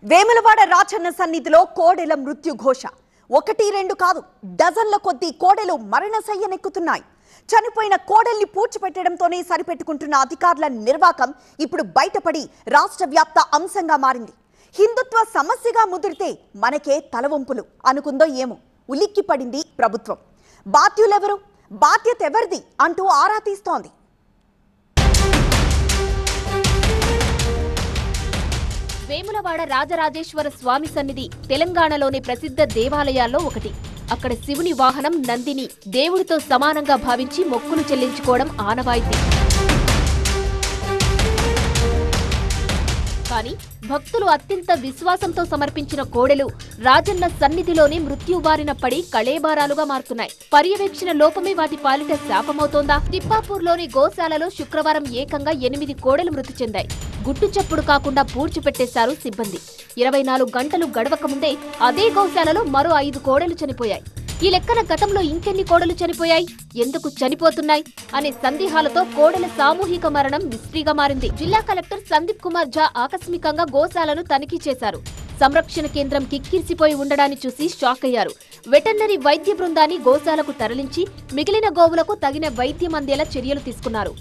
వేములవాడ రాజన్న సన్నిధిలో కోడెల మృత్యు ఘోష. ఒకటి రెండు కాదు, డజన్ల కొద్దీ కోడెలు మరణశయ్యనెక్కుతున్నాయి. చనిపోయిన కోడల్ని పూడ్చిపెట్టడంతోనే సరిపెట్టుకుంటున్న అధికారుల నిర్వాకం ఇప్పుడు బయటపడి రాష్ట్ర వ్యాప్త అంశంగా మారింది. హిందుత్వ సమస్యగా ముదిరితే మనకే తలవంపులు అనుకుందో ఏమో ఉలిక్కి పడింది ప్రభుత్వం. బాధ్యులెవరు, బాధ్యత ఎవరిది అంటూ ఆరా తీస్తోంది. వేములవాడ రాజరాజేశ్వర స్వామి సన్నిధి తెలంగాణలోని ప్రసిద్ధ దేవాలయాల్లో ఒకటి. అక్కడ శివుని వాహనం నందిని దేవుడితో సమానంగా భావించి మొక్కులు చెల్లించుకోవడం ఆనవాయితీ. కానీ భక్తులు అత్యంత విశ్వాసంతో సమర్పించిన కోడెలు రాజన్న సన్నిధిలోనే మృత్యుబారిన పడి కళేబారాలుగా మారుతున్నాయి. పర్యవేక్షణ లోపమే వాటి పాలిట శాపమవుతోందా? తిప్పాపూర్లోని గోశాలలో శుక్రవారం ఏకంగా 8 కోడెలు మృతి చెందాయి. గుట్టు చప్పుడు కాకుండా పూడ్చిపెట్టేశారు సిబ్బంది. 24 గంటలు గడవక ముందే అదే గోశాలలో మరో 5 కోడెలు చనిపోయాయి. ఈ లెక్కన గతంలో ఇంకెన్ని కోడలు చనిపోయాయి, ఎందుకు చనిపోతున్నాయి అనే సందేహాలతో కోడెల సామూహిక మరణం మిస్టరీగా మారింది. జిల్లా కలెక్టర్ సందీప్ కుమార్ ఝా ఆకస్మికంగా గోశాలను తనిఖీ చేశారు. సంరక్షణ కేంద్రం కిక్కిరిసిపోయి ఉండడాన్ని చూసి షాక్ అయ్యారు. వెటర్నరీ వైద్య బృందాన్ని గోశాలకు తరలించి మిగిలిన గోవులకు తగిన వైద్యం అందేలా చర్యలు తీసుకున్నారు.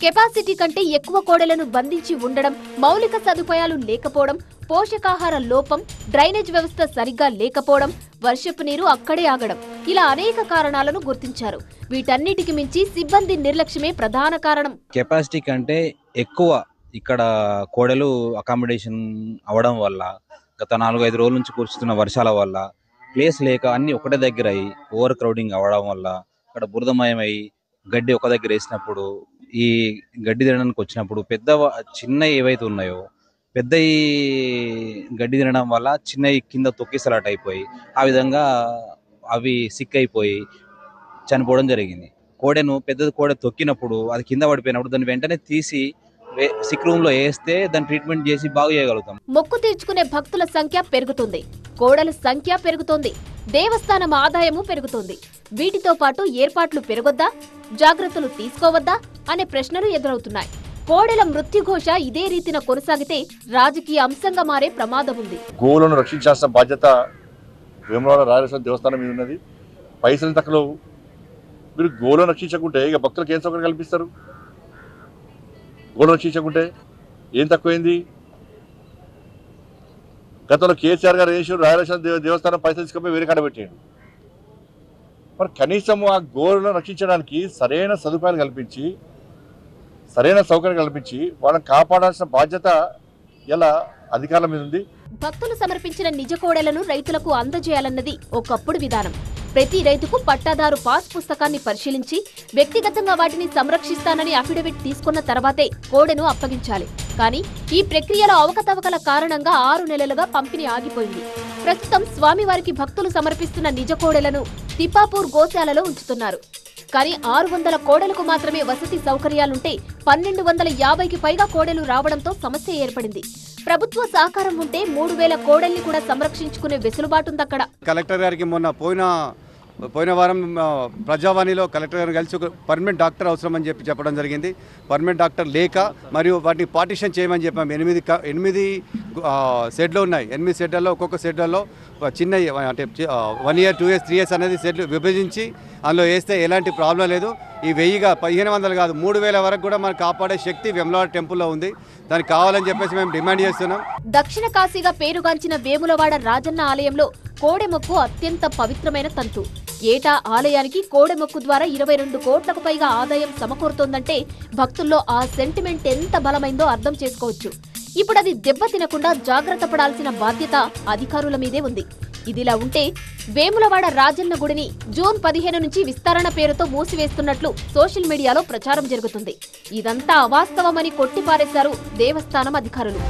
కెపాసిటీ కంటే ఎక్కువ కోడెలను బంధించి ఉండడం, మౌలిక సదుపాయాలు లేకపోవడం, పోషకాహార లోపం, డ్రైనేజ్ వ్యవస్థ సరిగ్గా లేకపోవడం, వర్షపు నీరు అక్కడే ఆగడం, ఇలా అనేక కారణాలను గుర్తించారు. వీటన్నిటికి మించి సిబ్బంది నిర్లక్ష్యమే ప్రధాన కారణం. కెపాసిటీ కంటే ఎక్కువ ఇక్కడ కోడలు అకామిడేషన్ అవడం వల్ల, గత 4-5 రోజుల నుంచి కురుస్తున్న వర్షాల వల్ల, ప్లేస్ లేక అన్ని ఒకటే దగ్గర అయ్యి ఓవర్ క్రౌడింగ్ అవ్వడం వల్ల అక్కడ బురదమయమై గడ్డి ఒక దగ్గర వేసినప్పుడు, ఈ గడ్డి తినడానికి వచ్చినప్పుడు చిన్న ఏవైతే ఉన్నాయో పెద్ద గడ్డి తినడం వల్ల చిన్నవి కింద తొక్కిసలాట అయిపోయి ఆ విధంగా అవి సిక్ అయిపోయి చనిపోవడం జరిగింది. పెద్ద కోడె తొక్కినప్పుడు అది కింద పడిపోయినప్పుడు దాన్ని వెంటనే తీసి సిక్ రూమ్ లో వేస్తే దాన్ని ట్రీట్మెంట్ చేసి బాగు చేయగలుగుతాం. మొక్కు తీర్చుకునే భక్తుల సంఖ్య పెరుగుతుంది, కోడల సంఖ్య పెరుగుతోంది, దేవస్థానం ఆదాయము పెరుగుతోంది. వీటితో పాటు ఏర్పాట్లు పెరగొద్దా, జాగ్రత్తలు తీసుకోవద్దా అనే ప్రశ్నలు ఎదురవుతున్నాయి. కోడెల మృత్యుఘోష ఇదే రీతిన కొనసాగితే రాజకీయ అంశంగా మారే ప్రమాదం ఉంది. గోవులను రక్షించాల్సిన బాధ్యత వేములవాడ రాజేశ్వర దేవస్థానం మీద ఉన్నది. పైసలు తక్కువ మీరు గోవులను రక్షించకుంటే ఇక భక్తులకు ఏం సౌకర్యం కల్పిస్తారు? గోవులను రక్షించకుంటే ఏం తక్కువైంది? గతంలో కేసీఆర్ గారు వేసి రాజేశ్వర దేవస్థానం పైసలు తీసుకుపోయి వేరే కాడ పెట్టాడు. మరి కనీసం ఆ గోవులను రక్షించడానికి సరైన సదుపాయాలు కల్పించి, సరైన సౌకర్యం కల్పించి వాళ్ళని కాపాడాల్సిన బాధ్యత ఎలా అధికారుల మీద ఉంది. భక్తులు సమర్పించిన నిజ కోడెలను రైతులకు అందజేయాలన్నది ఒకప్పుడు విధానం. ప్రతి రైతుకు పట్టాదారు పాస్ పుస్తకాన్ని పరిశీలించి వ్యక్తిగతంగా వాటిని సంరక్షిస్తానని అఫిడవిట్ తీసుకున్న తర్వాతే కోడెను అప్పగించాలి. కానీ ఈ ప్రక్రియలో అవకతవకల కారణంగా 6 నెలలుగా పంపిణీ ఆగిపోయింది. ప్రస్తుతం స్వామివారికి భక్తులు సమర్పిస్తున్న నిజ కోడెలను తిప్పాపూర్ గోశాలలో ఉంచుతున్నారు. కానీ 600 కోడెలకు మాత్రమే వసతి సౌకర్యాలుంటే 1250కి పైగా కోడెలు రావడంతో సమస్య ఏర్పడింది. ప్రభుత్వ సహకారం ఉంటే 3000 కోడెల్ని కూడా సంరక్షించుకునే వెసులుబాటుందక్కడ. కలెక్టర్ గారికి మొన్న పోయిన వారం ప్రజావాణిలో కలెక్టర్ గారు కలిసి ఒక పర్మనెంట్ డాక్టర్ అవసరం అని చెప్పడం జరిగింది. పర్మనెంట్ డాక్టర్ లేక మరియు వాటిని పార్టిషన్ చేయమని చెప్పాము. 8 షెడ్లు ఉన్నాయి. 8 షెడ్లలో ఒక్కొక్క షెడ్లలో చిన్న అంటే 1 year 2 years 3 years అనేది షెడ్లు విభజించి అందులో వేస్తే ఎలాంటి ప్రాబ్లం లేదు. ఈ 1000 1500 కాదు 3000 వరకు కూడా మనం కాపాడే శక్తి వేములవాడ టెంపుల్లో ఉంది. దానికి కావాలని చెప్పేసి మేము డిమాండ్ చేస్తున్నాం. దక్షిణ కాశీగా పేరుగాంచిన వేములవాడ రాజన్న ఆలయంలో కోడెమొక్కు అత్యంత పవిత్రమైన తంతు. ఏటా ఆలయానికి కోడెమొక్కు ద్వారా 22 కోట్లకు పైగా ఆదాయం సమకూరుతోందంటే భక్తుల్లో ఆ సెంటిమెంట్ ఎంత బలమైందో అర్థం చేసుకోవచ్చు. ఇప్పుడు అది దెబ్బతినకుండా జాగ్రత్త పడాల్సిన బాధ్యత అధికారుల మీదే ఉంది. ఇదిలా ఉంటే వేములవాడ రాజన్న గుడిని జూన్ 15 నుంచి విస్తరణ పేరుతో మూసివేస్తున్నట్లు సోషల్ మీడియాలో ప్రచారం జరుగుతుంది. ఇదంతా అవాస్తవమని కొట్టిపారేశారు దేవస్థానం అధికారులు.